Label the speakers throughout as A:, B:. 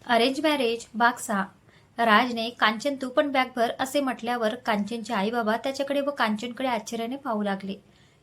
A: Arrange marriage भाग 6. राजने कांचन तू पण bag भर असे म्हटल्यावर कांचनचे आई बाबा त्याच्याकडे व कांचनकडे आश्चर्याने पाहू लागले.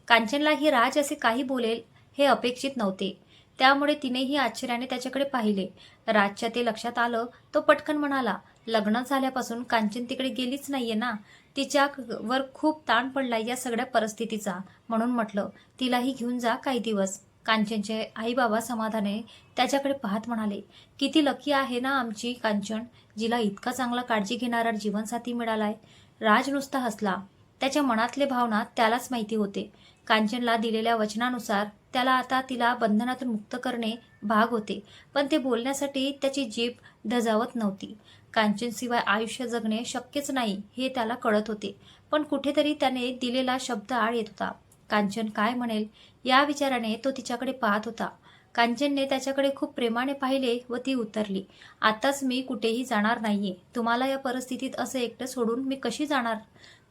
A: कांचनला ही राज असे काही बोलेल हे अपेक्षित नव्हते, त्यामुळे तिनेही आश्चर्याने त्याच्याकडे पाहिले. राजच्या ते लक्षात आलं. तो पटकन म्हणाला, लग्न झाल्यापासून कांचन तिकडे गेलीच नाहीये ना. तिच्यावर खूप ताण पडलाय या सगळ्या परिस्थितीचा, म्हणून म्हटलं तिलाही घेऊन जा काही दिवस. कांचनचे आई बाबा समाधाने त्याच्याकडे पाहत म्हणाले, किती लकी आहे ना आमची कांचन, जिला इतका चांगला काळजी घेणारा जीवनसाथी मिळालाय. राज नुसता हसला. त्याच्या मनातले भावना त्यालाच माहिती होते. कांचनला दिलेल्या वचनानुसार त्याला आता तिला बंधनातून मुक्त करणे भाग होते, पण ते बोलण्यासाठी त्याची जीभ धजावत नव्हती. कांचनशिवाय आयुष्य जगणे शक्यच नाही हे त्याला कळत होते, पण कुठेतरी त्याने दिलेला शब्द आड येत होता. कांचन काय म्हणेल या विचाराने तो तिच्याकडे पाहत होता. कांचनने त्याच्याकडे खूप प्रेमाने पाहिले व ती उत्तरली, आताच मी कुठेही जाणार नाहीये. तुम्हाला या परिस्थितीत असं एकटं सोडून मी कशी जाणार.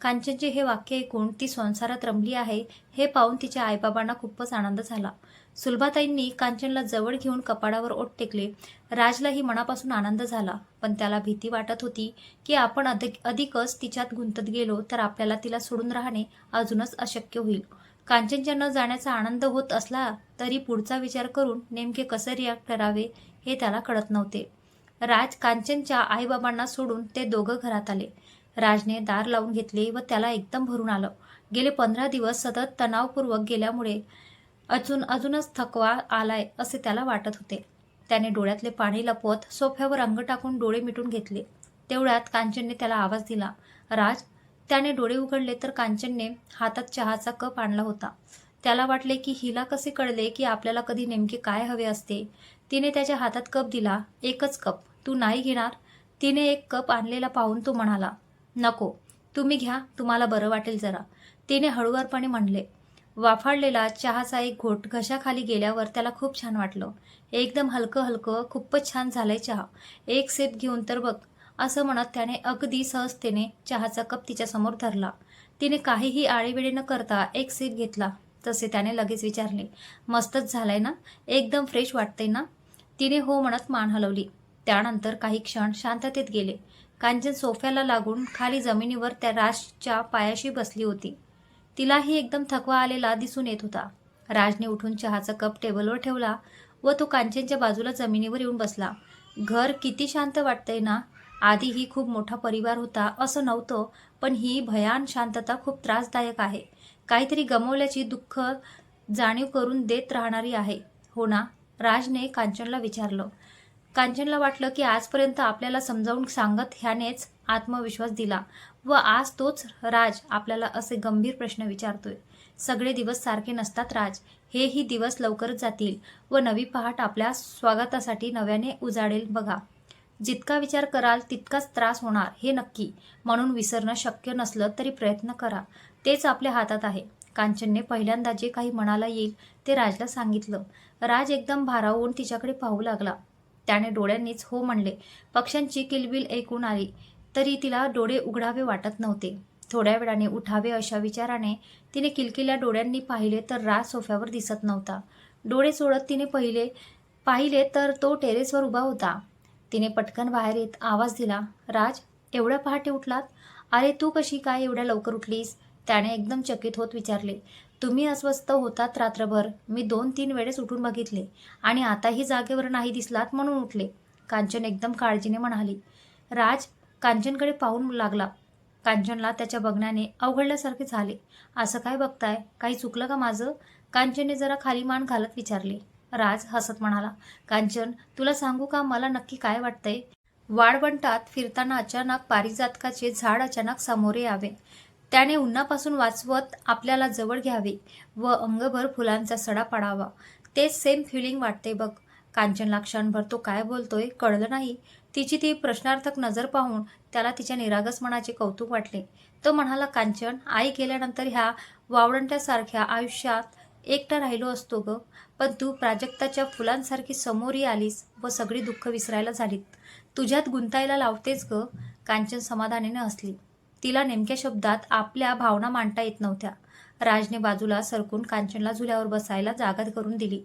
A: कांचनचे हे वाक्य ऐकून ती संसारात रमली आहे हे पाहून तिच्या आईबाबांना खूपच आनंद झाला. सुलभाताईंनी कांचनला जवळ घेऊन कपाळावर ओठ टेकले. राजलाही मनापासून आनंद झाला, पण त्याला भीती वाटत होती की आपण अधिकच तिच्यात गुंतत गेलो तर आपल्याला तिला सोडून राहणे अजूनच अशक्य होईल. कांचनच्या न जाण्याचा आनंद होत असला तरी पुढचा विचार करून नेमके कसे रिॲक्ट करावे हे त्याला कळत नव्हते. राज कांचनच्या आईबाबांना सोडून ते दोघं घरात आले. राजने दार लावून घेतले व त्याला एकदम भरून आलं. गेले 15 दिवस सतत तणावपूर्वक गेल्यामुळे अजूनच थकवा आलाय असे त्याला वाटत होते. त्याने डोळ्यातले पाणी लपवत सोफ्यावर अंग टाकून डोळे मिटून घेतले. तेवढ्यात कांचनने त्याला आवाज दिला, राज. त्याने डोळे उघडले तर कांचनने हातात चहाचा कप आणला होता. त्याला वाटले की हिला कसे कळले की आपल्याला कधी नेमके काय हवे असते. तिने त्याच्या हातात कप दिला. एकच कप, तू नाही घेणार. तिने एक कप आणलेला पाहून तो म्हणाला, नको, तुम्ही घ्या, तुम्हाला बरं वाटेल जरा. तिने हळुवारपणे म्हणले. वाफाळलेला चहाचा एक घोट घशाखाली गेल्यावर त्याला खूप छान वाटलं. एकदम हलकं हलकं, खूपच छान झालंय चहा. एक सेप घेऊन तर बघ, असं म्हणत त्याने अगदी सहजतेने चहाचा कप तिच्यासमोर धरला. तिने काहीही आळेवेळे न करता एक सेप घेतला. तसे त्याने लगेच विचारले, मस्तच झालंय ना, एकदम फ्रेश वाटतंय ना. तिने हो म्हणत मान हलवली. त्यानंतर काही क्षण शांततेत गेले. कांचन सोफ्याला लागून खाली जमिनीवर त्या राजच्या पायाशी बसली होती. तिलाही एकदम थकवा आलेला दिसून येत होता. राजने उठून चहाचा कप टेबलवर ठेवला व तो कांचनच्या बाजूला जमिनीवर येऊन बसला. घर किती शांत वाटतंय ना. आधीही खूप मोठा परिवार होता असं नव्हतं, पण ही भयान शांतता खूप त्रासदायक आहे. काहीतरी गमावल्याची दुःख जाणीव करून देत राहणारी आहे, हो ना. राजने कांचनला विचारलं. कांचनला वाटलं की आजपर्यंत आपल्याला समजावून सांगत ह्यानेच आत्मविश्वास दिला व आज तोच राज आपल्याला असे गंभीर प्रश्न विचारतोय. सगळे दिवस सारखे नसतात राज. हेही दिवस लवकरच जातील व नवी पहाट आपल्या स्वागतासाठी नव्याने उजाडेल बघा. जितका विचार कराल तितकाच त्रास होणार हे नक्की, म्हणून विसरणं शक्य नसलं तरी प्रयत्न करा, तेच आपल्या हातात आहे. कांचनने पहिल्यांदा जे काही मनाला येईल ते राजला सांगितलं. राज एकदम भारावून तिच्याकडे पाहू लागला. त्याने डोळ्यांनीच हो म्हणले. पक्ष्यांची किलबिल ऐकून आली तरी तिला डोळे उघडावे वाटत नव्हते. थोड्या वेळाने उठावे अशा विचाराने तिने किलकिल्या डोळ्यांनी पाहिले तर राज सोफ्यावर दिसत नव्हता. डोळे सोडत तिने पाहिले तर तो टेरेसवर उभा होता. तिने पटकन बाहेर येत आवाज दिला, राज, एवढ्या पहाटे उठलात. अरे तू कशी काय एवढ्या लवकर उठलीस. त्याने एकदम चकित होत विचारले. तुम्ही अस्वस्थ होतात रात्रभर. मी 2-3 वेळेस उठून बघितले आणि आताही जागेवर नाही दिसलात म्हणून उठले. कांचन एकदम काळजीने म्हणाली. राज कांचनकडे पाहून लागला. कांचनला त्याच्या बघण्याने अवघडल्यासारखे झाले. असं काय बघताय, काही चुकलं का माझं. कांचनने जरा खाली मान घालत विचारले. राज हसत म्हणाला, कांचन तुला सांगू का मला नक्की काय वाटतंय. वाळवंटात फिरताना अचानक पारिजातकाचे झाड अचानक समोरे यावे. त्याने उन्हापासून वाचवत आपल्याला जवळ घ्यावे व अंगभर फुलांचा सडा पडावा. तेच सेम फिलिंग वाटते बघ. कांचनला क्षणभर तो काय बोलतोय कळलं नाही. तिची ती प्रश्नार्थक नजर पाहून त्याला तिच्या निरागस मनाचे कौतुक वाटले. तो म्हणाला, कांचन, आई गेल्यानंतर ह्या वावळंट्यासारख्या आयुष्यात एकटा राहिलो असतो ग, पण तू प्राजक्ताच्या फुलांसारखी समोरी आलीस व सगळी दुःख विसरायला झालीत. तुझ्यात गुंतायला लावतेच ग. कांचन समाधानाने हसली. तिला नेमक्या शब्दात आपल्या भावना मांडता येत नव्हत्या. राजने बाजूला सरकून कांचनला झुल्यावर बसायला जागा करून दिली.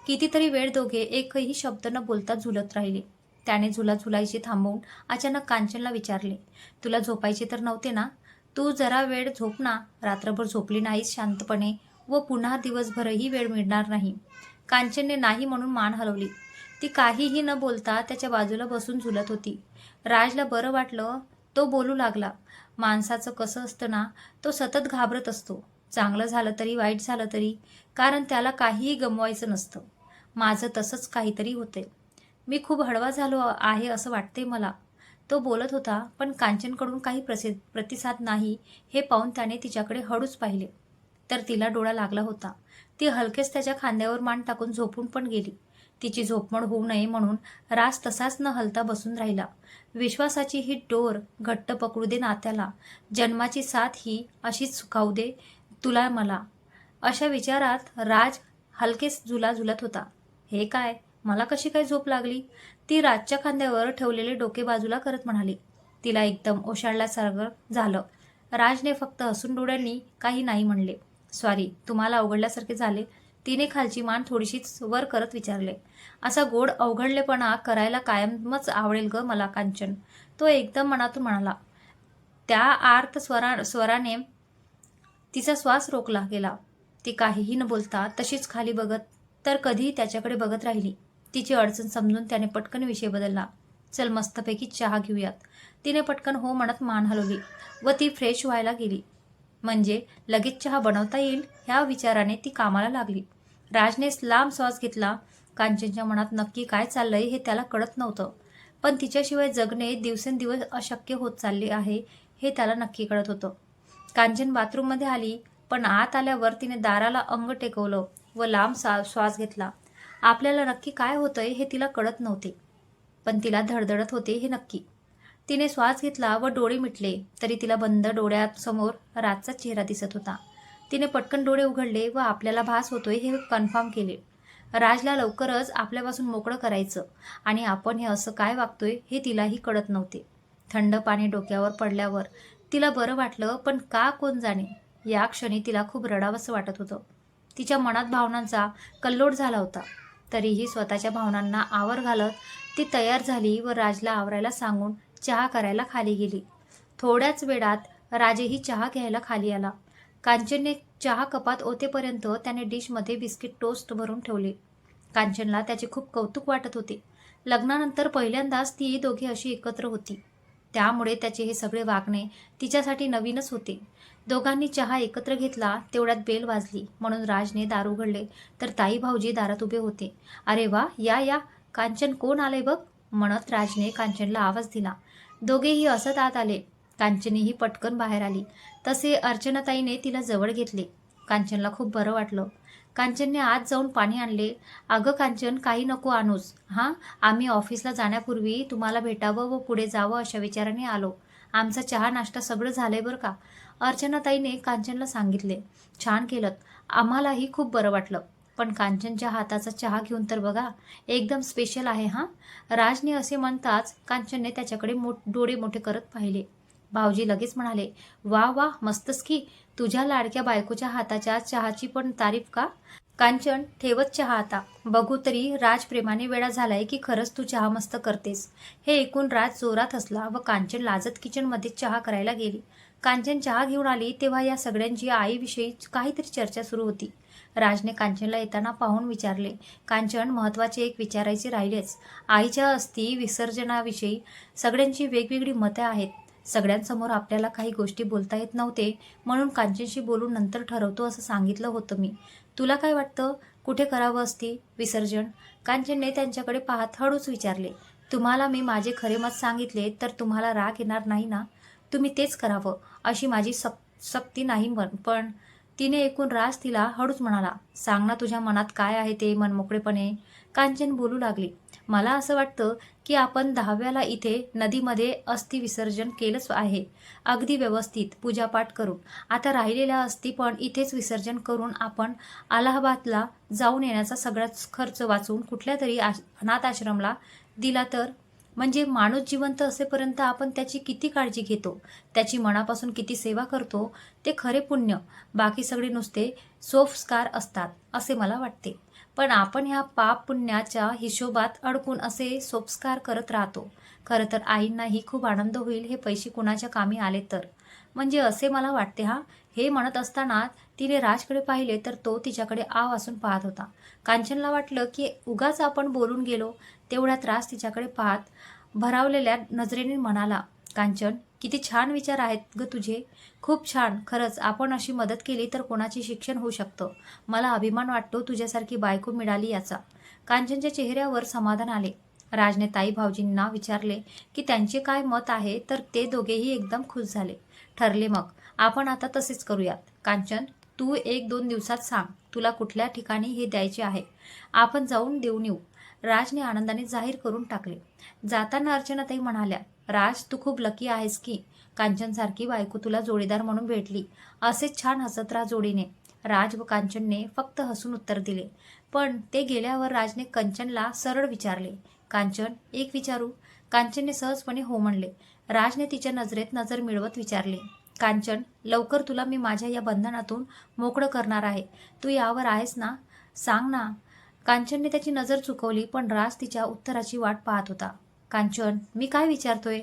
A: कितीतरी वेळ दोघे एकही शब्द न बोलता झुलत राहिले. त्याने झुलायची थांबवून अचानक कांचनला विचारले, तुला झोपायचे तर नव्हते ना? तू जरा वेळ झोप ना. रात्रभर झोपली नाहीस शांतपणे व पुन्हा दिवसभरही वेळ मिळणार नाही. कांचनने नाही म्हणून मान हलवली. ती काहीही न बोलता त्याच्या बाजूला बसून झुलत होती. राजला बरं वाटलं. तो बोलू लागला, माणसाचं कसं असतं ना, तो सतत घाबरत असतो. चांगलं झालं तरी वाईट झालं तरी, कारण त्याला काहीही गमवायचं नसतं. माझं तसंच काहीतरी होतंय. मी खूप हळवा झालो आहे असं वाटते मला. तो बोलत होता, पण कांचनकडून काही प्रतिसाद नाही हे पाहून त्याने तिच्याकडे हळूच पाहिले. तर तिला डोळा लागला होता. ती हलकेच त्याच्या खांद्यावर मान टाकून झोपून पण गेली. तिची झोपमोड होऊ नये म्हणून राज तसाच न हलता बसून राहिला. विश्वासाची ही डोर घट्ट पकडू दे नात्याला, जन्माची साथ ही अशीच सुखावू दे तुला मला. अशा विचारात राज हलकेच झुलत होता. हे काय, मला कशी काय झोप लागली? ती राजच्या खांद्यावर ठेवलेले डोके बाजूला करत म्हणाली. तिला एकदम ओशाळल्यासारखं झालं. राजने फक्त हसून डोळ्यांनी काही नाही म्हणले. सॉरी, तुम्हाला अवघडल्यासारखे झाले? तिने खालची मान थोडीशीच वर करत विचारले. असा गोड अवघडलेपणा करायला कायमच आवडेल ग मला कांचन, तो एकदम मनातून म्हणाला. त्या आर्त स्वराने तिचा श्वास रोखला गेला. ती काहीही न बोलता तशीच खाली बघत तर कधी त्याच्याकडे बघत राहिली. तिची अडचण समजून त्याने पटकन विषय बदलला. चल मस्तपैकी चहा घेऊयात. तिने पटकन हो म्हणत मान हलवली व ती फ्रेश व्हायला गेली. म्हणजे लगेच चहा बनवता येईल ह्या विचाराने ती कामाला लागली. राजने लांब श्वास घेतला. कांचनच्या मनात नक्की काय चाललंय हे त्याला कळत नव्हतं, पण तिच्याशिवाय जगणे दिवसेंदिवस अशक्य होत चालले आहे हे त्याला नक्की कळत होतं. कांचन बाथरूममध्ये आली, पण आत आल्यावर तिने दाराला अंग टेकवलं व लांब श्वास घेतला. आपल्याला नक्की काय होतंय हे तिला कळत नव्हते, पण तिला धडधडत होते हे नक्की. तिने श्वास घेतला व डोळे मिटले तरी तिला बंद डोळ्यासमोर राजचा चेहरा दिसत होता. तिने पटकन डोळे उघडले व आपल्याला भास होतोय हे कन्फर्म केले. राजला लवकरच आपल्यापासून मोकळं करायचं आणि आपण हे असं काय वागतोय हे तिलाही कळत नव्हते. थंड पाणी डोक्यावर पडल्यावर तिला बरं वाटलं, पण का कोण जाणे, या क्षणी तिला खूप रडावंसं वाटत होतं. तिच्या मनात भावनांचा कल्लोळ झाला होता. तरीही स्वतःच्या भावनांना आवर घालत ती तयार झाली व राजला आवरायला सांगून चहा करायला खाली गेली. थोड्याच वेळात राजही चहा घ्यायला खाली आला. कांचनने चहा कपात ओतेपर्यंत त्याने डिशमध्ये बिस्किट टोस्ट भरून ठेवले. कांचनला त्याचे खूप कौतुक वाटत होते. लग्नानंतर पहिल्यांदाच ती दोघे अशी एकत्र होती, त्यामुळे त्याचे हे सगळे वागणे तिच्यासाठी नवीनच होते. दोघांनी चहा एकत्र घेतला. तेवढ्यात बेल वाजली म्हणून राजने दार उघडले तर ताई भाऊजी दारात उभे होते. अरे वा, या या, कांचन कोण आले बघ म्हणत राजने कांचनला आवाज दिला. दोघेही असत आत आले. कांचनही पटकन बाहेर आली. तसे अर्चनाताईने तिला जवळ घेतले. कांचनला खूप बरं वाटलं. कांचनने आत जाऊन पाणी आणले. अगं कांचन, काही नको आणूस हां, आम्ही ऑफिसला जाण्यापूर्वी तुम्हाला भेटावं व पुढे जावं अशा विचाराने आलो. आमचा चहा नाश्ता सगळं झालंय बरं का, अर्चनाताईने कांचनला सांगितले. छान केलं, आम्हालाही खूप बरं वाटलं. पण कांचनच्या हाताचा चहा घेऊन तर बघा, एकदम स्पेशल आहे हां. राजने असे म्हणताच कांचनने त्याच्याकडे डोळे मोठे करत पाहिले. भाऊजी लगेच म्हणाले, वा वा, मस्तच की, तुझ्या लाडक्या बायकोच्या हाताच्या चहाची पण तारीफ का? कांचन, ठेवत चहा आता. बघू तरी राज प्रेमाने वेडा झालाय की खरंच तू चहा मस्त करतेस. हे ऐकून राज जोरात हसला व कांचन लाजत किचनमध्ये चहा करायला गेली. कांचन चहा घेऊन आली तेव्हा या सगळ्यांची आईविषयी काहीतरी चर्चा सुरू होती. राजने कांचनला येताना पाहून विचारले, कांचन, महत्त्वाचे एक विचारायचे राहिलेच. आईच्या अस्थी विसर्जनाविषयी सगळ्यांची वेगवेगळी मते आहेत. सगळ्यांसमोर आपल्याला काही गोष्टी बोलता येत नव्हते म्हणून कांचनशी बोलून नंतर ठरवतो असं सांगितलं होतं मी. तुला काय वाटतं, कुठे करावं अस्थी विसर्जन? कांचनने त्यांच्याकडे पाहत हळूच विचारले. तुम्हाला मी माझे खरे मत सांगितले तर तुम्हाला राग येणार नाही ना? तुम्ही तेच करावं अशी माझी सक्ती नाही. पण तिने ऐकून राज तिला हळूच म्हणाला, सांग ना तुझ्या मनात काय आहे ते मनमोकळेपणे. कांचन बोलू लागली, मला असं वाटतं की आपण 10व्याला इथे नदीमध्ये अस्थि विसर्जन केलंच आहे, अगदी व्यवस्थित पूजापाठ करून. आता राहिलेल्या अस्थी पण इथेच विसर्जन करून आपण अलाहाबादला जाऊन येण्याचा सगळाच खर्च वाचवून कुठल्या तरी अनाथ आश्रमला दिला तर. म्हणजे माणूस जिवंत असेपर्यंत आपण त्याची किती काळजी घेतो, त्याची मनापासून किती सेवा करतो, ते खरे पुण्य. बाकी सगळे नुसते सोपस्कार असतात असे मला वाटते. पण आपण ह्या पाप पुण्याच्या हिशोबात अडकून असे सोपस्कार करत राहतो. खरं तर आईंनाही खूप आनंद होईल हे पैसे कुणाच्या कामी आले तर. म्हणजे असे मला वाटते हा. हे म्हणत असताना तिने राजकडे पाहिले तर तो तिच्याकडे आव असून पाहत होता. कांचनला वाटलं की उगाच आपण बोलून गेलो. तेवढ्यात राज तिच्याकडे पाहत भरावलेल्या नजरेने म्हणाला, कांचन, किती छान विचार आहेत ग तुझे. खूप छान. खरंच आपण अशी मदत केली तर कोणाचे शिक्षण होऊ शकतं. मला अभिमान वाटतो तुझ्यासारखी बायको मिळाली याचा. कांचनच्या चेहऱ्यावर समाधान आले. राजने ताई भाऊजींना विचारले की त्यांचे काय मत आहे तर ते दोघेही एकदम खुश झाले. ठरले मग. आपण आता तसेच करूयात. कांचन, तू 1-2 दिवसात सांग तुला कुठल्या ठिकाणी हे द्यायचे आहे. आपण जाऊन देऊन येऊ. राजने आनंदाने जाहीर करून टाकले. जाताना अर्चनाताई म्हणाल्या, राज, तू खूप लकी आहेस की कांचनसारखी बायको तुला जोडीदार म्हणून भेटली. असेच छान हसत राहा जोडीने. राज व कांचनने फक्त हसून उत्तर दिले. पण ते गेल्यावर राजने कंचनला सरळ विचारले, कांचन, एक विचारू. कांचनने सहजपणे हो म्हणले. राजने तिच्या नजरेत नजर मिळवत विचारले, कांचन, लवकर तुला मी माझ्या या बंधनातून मोकळं करणार आहे. तू यावर आहेस ना? सांग ना. कांचनने त्याची नजर चुकवली, पण राज तिच्या उत्तराची वाट पाहत होता. कांचन, मी काय विचारतोय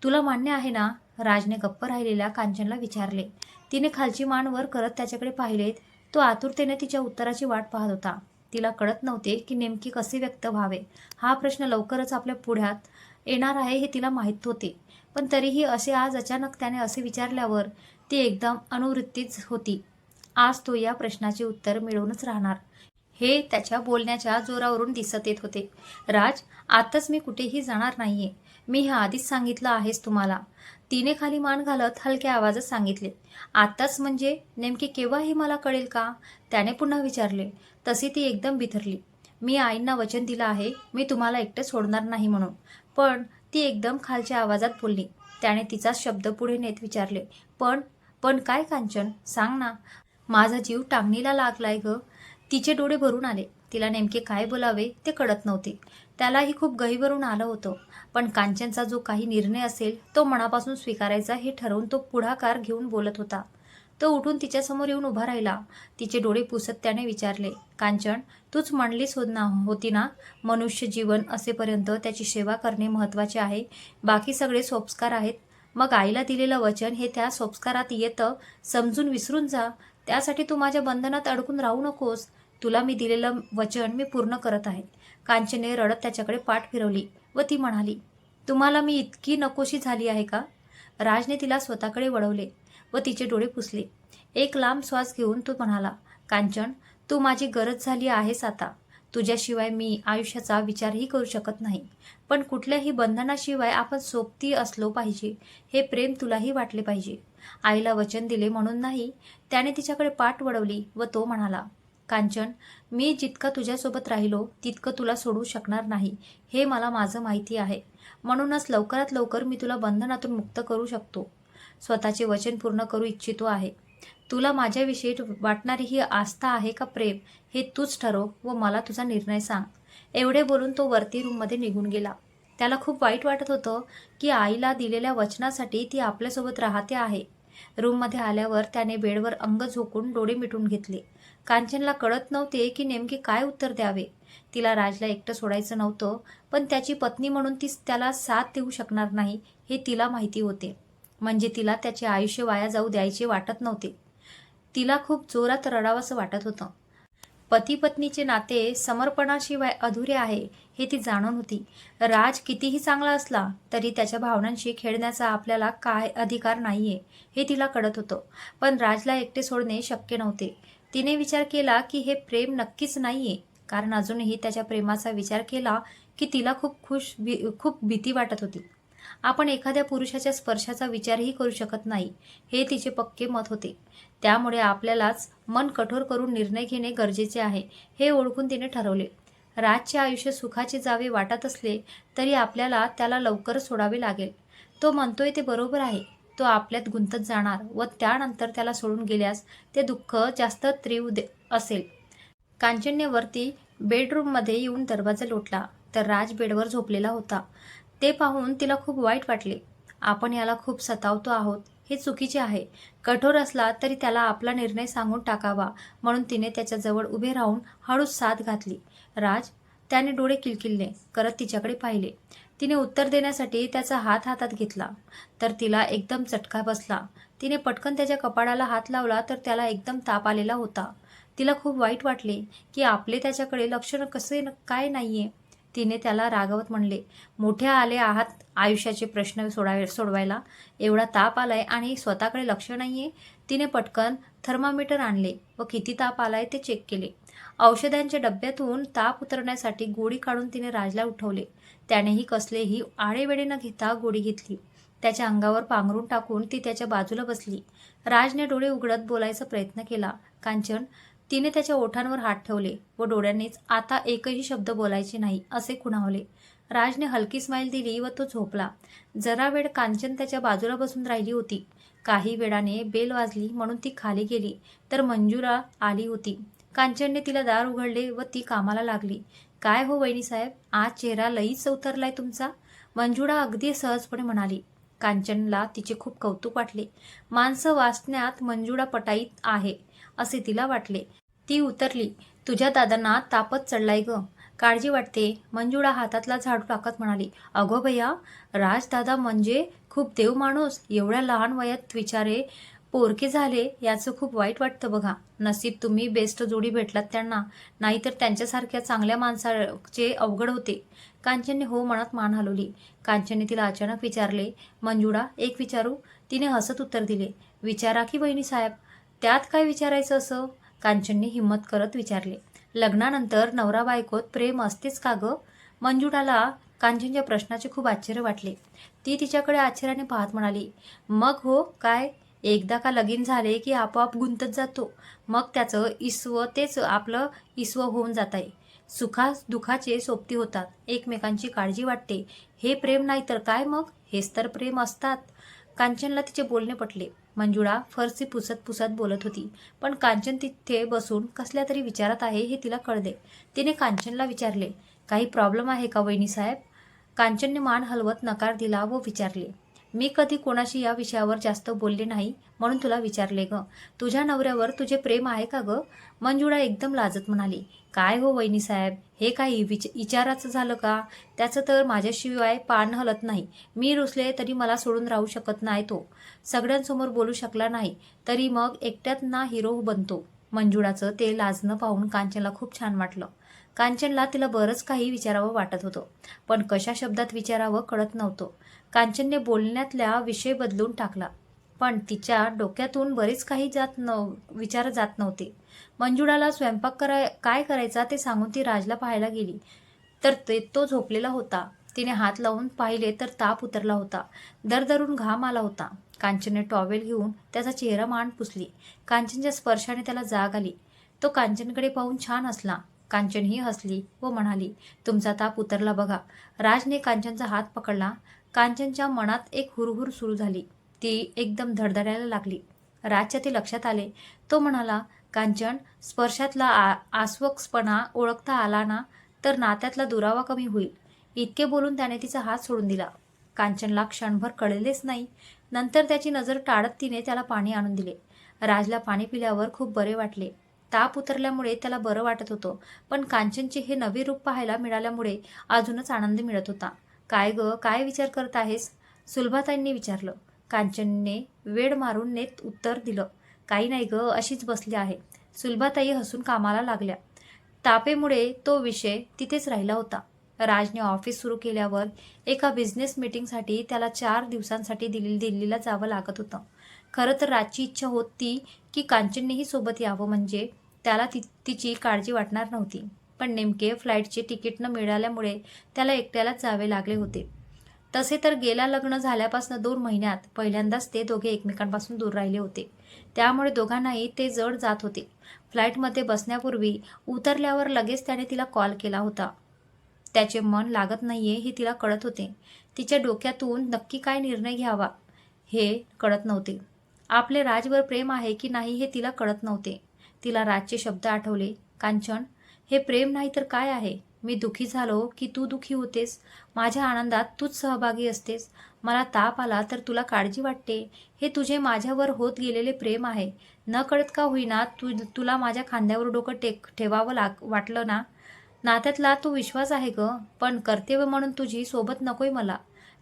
A: तुला मान्य आहे ना? राजने गप्प राहिलेल्या कांचनला विचारले. तिने खालची मान वर करत त्याच्याकडे पाहिलेत. तो आतुरतेने तिच्या उत्तराची वाट पाहत होता. तिला कळत नव्हते की नेमकी कसे व्यक्त व्हावे. हा प्रश्न लवकरच आपल्या पुढ्यात येणार आहे हे तिला माहीत होते. पण तरीही असे आज अचानक त्याने असे विचारल्यावर ती एकदम अनुवृत्तीच होती. आज तो या प्रश्नाचे उत्तर मिळवूनच राहणार हे त्याच्या बोलण्याच्या जोरावरून दिसत येत होते. राज, आताच मी कुठेही जाणार नाहीये. मी हे आधीच सांगितलं आहेस तुम्हाला. तिने खाली मान घालत हलक्या आवाजात सांगितले. आताच म्हणजे नेमके केव्हा हे मला कळेल का? त्याने पुन्हा विचारले. तशी ती एकदम बिथरली. मी आईंना वचन दिलं आहे मी तुम्हाला एकटं सोडणार नाही म्हणून. पण ती एकदम खालच्या आवाजात बोलली. त्याने तिचा शब्द पुढे नेत विचारले, पण काय कांचन, सांग ना. माझा जीव टांगणीला लागलाय ग. तिचे डोळे भरून आले. तिला नेमके काय बोलावे ते कळत नव्हते. त्यालाही खूप गहिवरून आलं होतं. पण कांचनचा जो काही निर्णय असेल तो मनापासून स्वीकारायचा हे ठरवून तो पुढाकार घेऊन बोलत होता. तो उठून तिच्यासमोर येऊन उभा राहिला. तिचे डोळे पुसत त्याने विचारले, कांचन, तूच म्हणलीस होती ना मनुष्य जीवन असेपर्यंत त्याची सेवा करणे महत्त्वाचे आहे. बाकी सगळे सोपस्कार आहेत. मग आईला दिलेलं वचन हे त्या सोपस्कारात येतं. समजून विसरून जा. त्यासाठी तू माझ्या बंधनात अडकून राहू नकोस. तुला मी दिलेलं वचन मी पूर्ण करत आहे. कांचनने रडत त्याच्याकडे पाठ फिरवली व ती म्हणाली, तुम्हाला मी इतकी नकोशी झाली आहे का? राजने तिला स्वतःकडे वळवले व तिचे डोळे पुसले. एक लांब श्वास घेऊन तो म्हणाला, कांचन, तू माझी गरज झाली आहेस आता. तुझ्याशिवाय मी आयुष्याचा विचारही करू शकत नाही. पण कुठल्याही बंधनाशिवाय आपण सोबती असलो पाहिजे हे प्रेम तुलाही वाटले पाहिजे. आईला वचन दिले म्हणून नाही. त्याने तिच्याकडे पाठ वळवली व तो म्हणाला, कांचन, मी जितका तुझ्यासोबत राहिलो तितकं तुला सोडू शकणार नाही हे मला माझं माहिती आहे. म्हणूनच लवकरात लवकर मी तुला बंधनातून मुक्त करू शकतो. स्वतःचे वचन पूर्ण करू इच्छितो आहे. तुला माझ्याविषयी वाटणारी ही आस्था आहे का प्रेम हे तूच ठरव व मला तुझा निर्णय सांग. एवढे बोलून तो वरती रूममध्ये निघून गेला. त्याला खूप वाईट वाटत होतं की आईला दिलेल्या वचनासाठी ती आपल्यासोबत राहते आहे. रूममध्ये आल्यावर त्याने बेडवर अंग झोकून डोळे मिटून घेतले. कांचनला कळत नव्हते की नेमके काय उत्तर द्यावे. तिला राजला एकटं सोडायचं नव्हतं, पण त्याची पत्नी म्हणून ती त्याला साथ देऊ शकणार नाही हे तिला माहिती होते. म्हणजे तिला त्याचे आयुष्य वाया जाऊ द्यायचे वाटत नव्हते. तिला खूप जोरात रडावंसं वाटत होतं. पती पत्नीचे नाते समर्पणाशिवाय अधुरे आहे हे ती जाणून होती. राज कितीही चांगला असला तरी त्याच्या भावनांशी खेळण्याचा आपल्याला काय अधिकार नाहीये हे तिला कळत होतं. पण राजला एकटे सोडणे शक्य नव्हते. तिने विचार केला की हे प्रेम नक्कीच नाहीये, कारण अजूनही त्याच्या प्रेमाचा विचार केला की तिला खूप भीती वाटत होती. आपण एखाद्या पुरुषाच्या स्पर्शाचा विचारही करू शकत नाही हे तिचे पक्के मत होते. त्यामुळे आपल्यालाच मन कठोर करून निर्णय घेणे गरजेचे आहे हे ओळखून तिने ठरवले. राजचे आयुष्य सुखाचे जावे वाटत असले तरी आपल्याला त्याला लवकरच सोडावे लागेल. तो म्हणतोय ते बरोबर आहे. तो आपल्यात गुंतत जाणार व त्यानंतर त्याला सोडून गेल्यास ते दुःख जास्त तीव्र असेल. कांचनने वरती बेडरूममध्ये येऊन दरवाजा लोटला तर राज बेडवर झोपलेला होता. ते पाहून तिला खूप वाईट वाटले. आपण याला खूप सतावतो आहोत हे चुकीचे आहे. कठोर असला तरी त्याला आपला निर्णय सांगून टाकावा म्हणून तिने त्याच्याजवळ उभे राहून हळूच साद घातली. राज, त्याने डोळे किलकिल्ले करत तिच्याकडे पाहिले. तिने उत्तर देण्यासाठी त्याचा हात हातात घेतला तर तिला एकदम चटका बसला. तिने पटकन त्याच्या कपाळाला हात लावला तर त्याला एकदम ताप आलेला होता. तिला खूप वाईट वाटले की आपले त्याच्याकडे लक्ष कसे काय नाहीये. तिने त्याला रागवत म्हणले, मोठे आले आहात आयुष्याचे प्रश्न सोडवायला, एवढा ताप आलाय आणि स्वतःकडे लक्ष नाहीये. तिने पटकन थर्मामीटर आणले व किती ताप आलाय ते चेक केले. औषधांच्या डब्यातून ताप उतरण्यासाठी गोळी काढून तिने राजला उठवले. त्यानेही कसलेही आडेवेडे न घेता गोळी घेतली. त्याच्या अंगावर पांघरून टाकून ती त्याच्या बाजूला बसली. राजने डोळे उघडत बोलायचा प्रयत्न केला. कांचन, तिने त्याच्या ओठांवर हात ठेवले व डोळ्यांनीच आता एकही शब्द बोलायचे नाही असे खुणावले. राजने हलकी स्माईल दिली व तो झोपला. जरा वेळ कांचन त्याच्या बाजूला बसून राहिली होती. काही वेळाने बेल वाजली म्हणून ती खाली गेली तर मंजुळा आली होती. कांचनने तिला दार उघडले व ती कामाला लागली. काय हो वहिनीसाहेब, आज चेहरा लईच उतरलाय तुमचा, मंजुळा अगदी सहजपणे म्हणाली. कांचनला तिचे खूप कौतुक वाटले. माणसं वाचण्यात मंजुळा पटाईत आहे असे तिला वाटले. ती उतरली. तुझ्या दादांना तापच चढलाय ग, काळजी वाटते, मंजुळा हातातला झाडू टाकत म्हणाली. अगो भैया, राजदादा म्हणजे खूप देव माणूस, एवढ्या लहान वयात विचारे पोरके झाले याचं खूप वाईट वाटतं बघा. नसीब तुम्ही बेस्ट जोडी भेटलात त्यांना, नाहीतर त्यांच्यासारख्या चांगल्या माणसाचे अवघड होते. कांचनने हो म्हणत मान हलवली. कांचनने तिला अचानक विचारले, मंजुळा एक विचारू? तिने हसत उत्तर दिले, विचारा की वहिनीसाहेब, त्यात काय विचारायचं असं? कांचनने हिंमत करत विचारले. लग्नानंतर नवरा बायकोत प्रेम असतेच का ग? मंजुळाला कांचनच्या प्रश्नाचे खूप आश्चर्य वाटले. ती तिच्याकडे आश्चर्याने पाहत म्हणाली, मग हो काय, एकदा का लगीन झाले की आपोआप गुंतत जातो, मग त्याचं इसव तेच आपलं इसव होऊन जात आहे. दुखाचे सोबती होतात, एकमेकांची काळजी वाटते, हे प्रेम नाही तर काय मग, हेच तर प्रेम असतात. कांचनला तिचे बोलणे पटले. मंजुळा फरशी पुसत पुसत बोलत होती, पण कांचन तिथे बसून कसल्या तरी विचारात आहे हे तिला कळले. तिने कांचनला विचारले, काही प्रॉब्लेम आहे का वहिनीसाहेब? कांचनने मान हलवत नकार दिला व विचारले, मी कधी कोणाशी या विषयावर जास्त बोलले नाही म्हणून तुला विचारले ग. तुझ्या नवऱ्यावर तुझे प्रेम आहे का ग? मंजुळा एकदम लाजत म्हणाली. काय हो वहिनीसाहेब, हे काही विचाराचं झालं का? त्याचं तर माझ्याशिवाय पान हलत नाही. मी रुसले तरी मला सोडून राहू शकत नाही तो. सगळ्यांसमोर बोलू शकला नाही तरी मग एकट्यात ना हिरो बनतो. मंजुळाचं ते लाजणं पाहून कांचनला खूप छान वाटलं. कांचनला तिला बरंच काही विचारावं वाटत होतं, पण कशा शब्दात विचारावं कळत नव्हतं. कांचनने बोलण्यातल्या विषय बदलून टाकला, पण तिच्या डोक्यातून बरेच काही विचार जात नव्हते. मंजुळाला स्वयंपाक काय करायचा ते सांगून ती राजला पाहायला गेली तर तो झोपलेला होता. तिने हात लावून पाहिले तर ताप उतरला होता, दरदरून घाम आला होता. कांचनने टॉवेल घेऊन त्याचा चेहरा मान पुसली. कांचनच्या स्पर्शाने त्याला जाग आली. तो कांचनकडे पाहून छान हसला. कांचन ही हसली व म्हणाली, तुमचा ताप उतरला बघा. राजने कांचनचा हात पकडला. कांचनच्या मनात एक हुरहुर सुरू झाली. ती एकदम धडधडायला लागली. राजच्या ते लक्षात आले. तो म्हणाला, कांचन, स्पर्शातला आस्वकपणा ओळखता आला ना तर नात्यातला दुरावा कमी होईल. इतके बोलून त्याने तिचा हात सोडून दिला. कांचनला क्षणभर कळलेच नाही. नंतर त्याची नजर टाळत तिने त्याला पाणी आणून दिले. राजला पाणी पिल्यावर खूप बरे वाटले. ताप उतरल्यामुळे त्याला बरं वाटत होतं, पण कांचनचे हे नवे रूप पाहायला मिळाल्यामुळे अजूनच आनंद मिळत होता. काय ग, काय विचार करत आहेस? सुलभाताईंनी विचारलं. कांचनने वेड मारून नेत उत्तर दिलं, काही नाही ग, अशीच बसली आहे. सुलभाताई हसून कामाला लागल्या. तापेमुळे तो विषय तिथेच राहिला होता. राजने ऑफिस सुरू केल्यावर एका बिझनेस मीटिंगसाठी त्याला 4 दिवसांसाठी दिल्लीला जावं लागत होतं. खरं तर राजची इच्छा होती की कांचननेही सोबत यावं, म्हणजे त्याला तिची काळजी वाटणार नव्हती. पण नेमके फ्लाईटचे तिकीट न मिळाल्यामुळे त्याला एकट्यालाच जावे लागले होते. तसे तर गेल्या लग्न झाल्यापासून 2 महिन्यात पहिल्यांदाच ते दोघे एकमेकांपासून दूर राहिले होते. त्यामुळे दोघांनाही ते जड जात होते. फ्लाईटमध्ये बसण्यापूर्वी उतरल्यावर लगेच त्याने तिला कॉल केला होता. त्याचे मन लागत नाहीये हे तिला कळत होते. तिच्या डोक्यातून नक्की काय निर्णय घ्यावा हे कळत नव्हते. आपले राजवर प्रेम आहे की नाही हे तिला कळत नव्हते. तिला राजचे शब्द आठवले, कांचन, हे प्रेम नाही तर काय आहे? मी दुखी झालो की तू दुखी होतेस, माझ्या आनंदात तूच सहभागी असतेस. मला ताप आला तर तुला काळजी वाटते. हे तुझे माझ्यावर होत गेलेले प्रेम आहे. नकळत का होईना तुला माझ्या खांद्यावर डोकं ठेवावं वाटलं ना. नात्यातला तो विश्वास आहे ग, पण कर्तव्य म्हणून तुझी सोबत नकोय मला.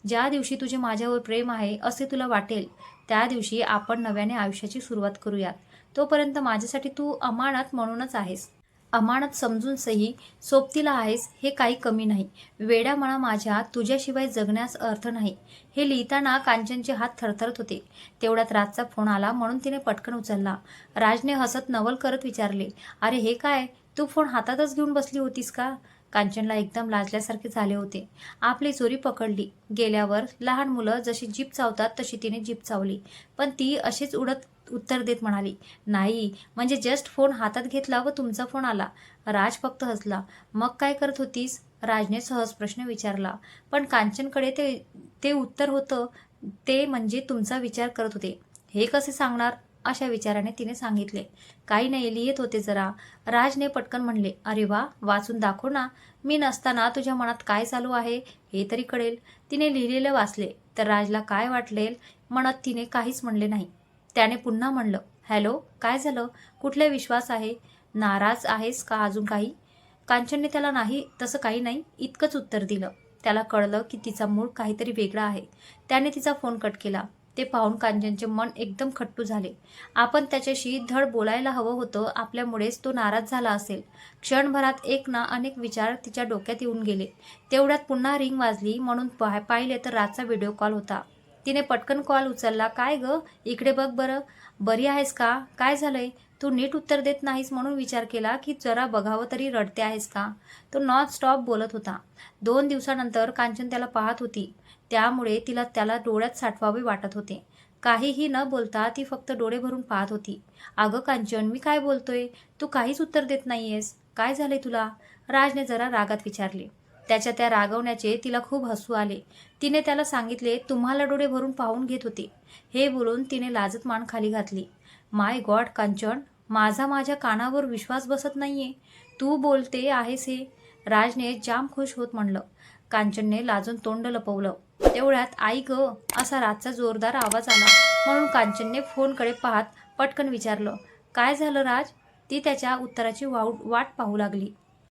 A: ज्या दिवशी तुझे माझ्यावर प्रेम आहे असे तुला वाटेल, त्या दिवशी आपण नव्याने आयुष्याची सुरुवात करूयात. तोपर्यंत माझ्यासाठी तू अमानत म्हणूनच आहेस. अमानत समजून सही सोबतीला आहेस हे काही कमी नाही. वेड्या म्हणा माझ्या, तुझ्याशिवाय जगण्यास अर्थ नाही. हे लिहिताना कांचनचे हात थरथरत होते. तेवढ्यात राजचा फोन आला म्हणून तिने पटकन उचलला. राजने हसत नवल करत विचारले, अरे हे काय, तू फोन हातातच घेऊन बसली होतीस का? कांचनला एकदम लाजल्यासारखे झाले होते. आपली चोरी पकडली गेल्यावर लहान मुलं जशी जीभ चावतात तशी तिने जीभ चावली. पण ती अशीच उडत उत्तर देत म्हणाली, नाही म्हणजे जस्ट फोन हातात घेतला व तुमचा फोन आला. राज फक्त हसला. मग काय करत होतीस? राजने सहज प्रश्न विचारला. पण कांचनकडे ते ते उत्तर होतं, ते म्हणजे तुमचा विचार करत होते. हे कसे सांगणार? अशा विचाराने तिने सांगितले. काही नाही, लिहित होते जरा. राजने पटकन म्हणले, अरे वा, वाचून दाखव ना. मी नसताना तुझ्या मनात काय चालू आहे हे तरी कळेल. तिने लिहिलेलं वाचले तर राजला काय वाटलेल म्हणत तिने काहीच म्हणले नाही. त्याने पुन्हा म्हणलं, हॅलो, काय झालं? कुठले विश्वास आहे? नाराज आहेस का अजून काही? कांचनने त्याला नाही तसं काही नाही इतकंच उत्तर दिलं. त्याला कळलं की तिचा मूड काहीतरी वेगळा आहे. त्याने तिचा फोन कट केला. ते पाहून कांचनचे मन एकदम खट्टू झाले. आपण त्याच्याशी धड बोलायला हवं होतं, आपल्यामुळेच तो नाराज झाला असेल. क्षणभरात एक ना अनेक विचार तिच्या डोक्यात येऊन गेले. तेवढ्यात पुन्हा रिंग वाजली म्हणून पाहिले तर राजचा व्हिडिओ कॉल होता. तिने पटकन कॉल उचलला. काय ग, इकडे बघ बरं. बरी आहेस का? काय झालंय? तू नीट उत्तर देत नाहीस म्हणून विचार केला की जरा बघावं तरी रडते आहेस का? तो नॉन स्टॉप बोलत होता. 2 दिवसानंतर कांचन त्याला पाहत होती, त्यामुळे तिला त्याला डोळ्यात साठवावे वाटत होते. काहीही न बोलता ती फक्त डोळे भरून पाहत होती. अगं कांचन, मी काय बोलतोय, तू काहीच उत्तर देत नाहीयेस. काय झालंय तुला? राजने जरा रागात विचारले. त्याच्या त्या रागवण्याचे तिला खूप हसू आले. तिने त्याला सांगितले, तुम्हाला डोळे भरून पाहून घेत होते. हे बोलून तिने लाजत मान खाली घातली. माय गॉड कांचन, माझ्या कानावर विश्वास बसत नाहीये. तू बोलते आहेस हे. राजने जाम खुश होत म्हणलं. कांचनने लाजून तोंड लपवलं. तेवढ्यात आई ग, असा राजचा जोरदार आवाज आला म्हणून कांचनने फोनकडे पाहत पटकन विचारलं, काय झालं राज? ती त्याच्या उत्तराची वाट पाहू लागली.